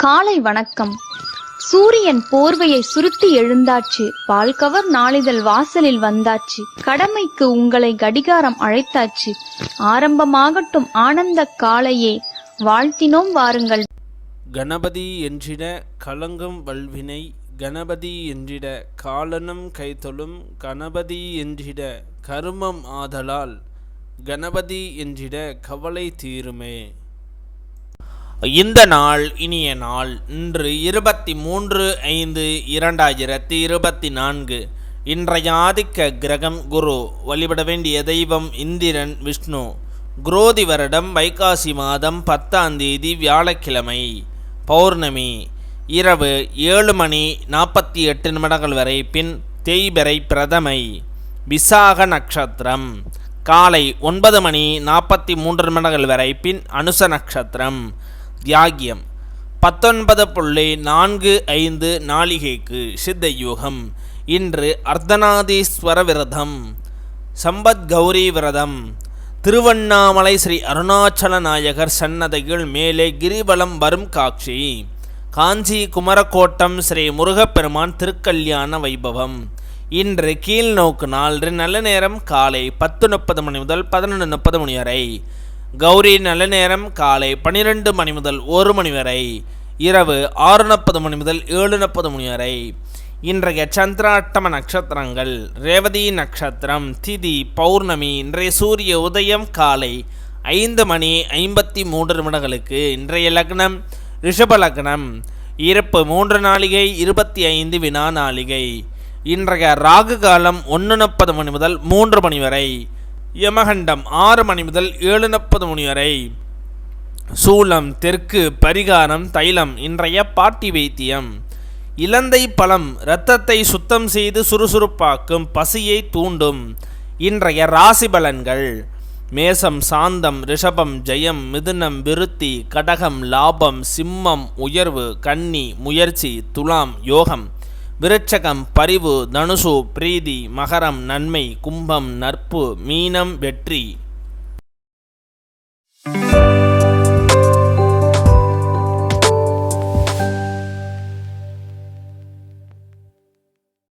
காலை வணக்கம். சூரியன் போர்வையை சுருட்டி எழுந்தாச்சு. பால்கவர் நாளிதழ் வாசலில் வந்தாச்சு. கடமைக்கு உங்களை கடிகாரம் அழைத்தாச்சு. ஆரம்பமாகட்டும் ஆனந்த காலையே, வாழ்த்தினோம் வாருங்கள். கணபதி என்றிட கலங்கும் வல்வினை, கணபதி என்றிட காலனும் கைத்தொழும், கணபதி என்றிட கருமம் ஆதலால், கணபதி என்றிட கவலை தீருமே. இந்த நாள் இனிய நாள். இன்று 23/5/2024. இன்றைய ஆதிக்க கிரகம் குரு. வழிபட வேண்டிய தெய்வம் இந்திரன், விஷ்ணு. குரோதி வருடம் வைகாசி மாதம் 10ஆம் தேதி வியாழக்கிழமை. பௌர்ணமி இரவு 7:48 வரை, பின் தேய்பிறை பிரதமை. விசாக நட்சத்திரம் காலை 9:43 வரை, பின் அனுச நட்சத்திரம். தியாகியம் 19:45 நாளிகைக்கு. சித்த யோகம். இன்று அர்த்தநாதீஸ்வர விரதம், சம்பத் கௌரி விரதம். திருவண்ணாமலை ஸ்ரீ அருணாச்சல நாயகர் சன்னதிகள் மேலே கிரிவலம் வரும் காட்சி. காஞ்சி குமரக்கோட்டம் ஸ்ரீ முருகப்பெருமான் திருக்கல்யாண வைபவம். இன்று கீழ்நோக்கு நாள். நல்ல நேரம் காலை 10:30 முதல் 11:30 வரை. கௌரி நல்ல நேரம் காலை 12 முதல் 1 வரை. இரவு 6:40 முதல் 7:40 வரை. இன்றைய சந்திராட்டம நட்சத்திரங்கள்: ரேவதி நட்சத்திரம், திதி, பௌர்ணமி. இன்றைய சூரிய உதயம் காலை 5:53 இன்றைய லக்னம் ரிஷப லக்னம். இருப்பு 3 நாளிகை 25 வினா நாளிகை. இன்றைய ராகு காலம் 1:40 முதல் 3 வரை. யமகண்டம் 6 முதல் 7:40 வரை. சூலம் தெற்கு. பரிகாரம் தைலம். இன்றைய பாட்டி வைத்தியம். இலந்தை பழம் இரத்தத்தை சுத்தம் செய்து சுறுசுறுப்பாக்கும், பசியை தூண்டும். இன்றைய ராசி பலன்கள்: மேசம் சாந்தம், ரிஷபம் ஜெயம், மிதுனம் விருத்தி, கடகம் லாபம், சிம்மம் உயர்வு, கன்னி முயற்சி, துலாம் யோகம், விருட்சகம் பரிவு, தனுசு பிரீதி, மகரம் நன்மை, கும்பம் நட்பு, மீனம் வெற்றி.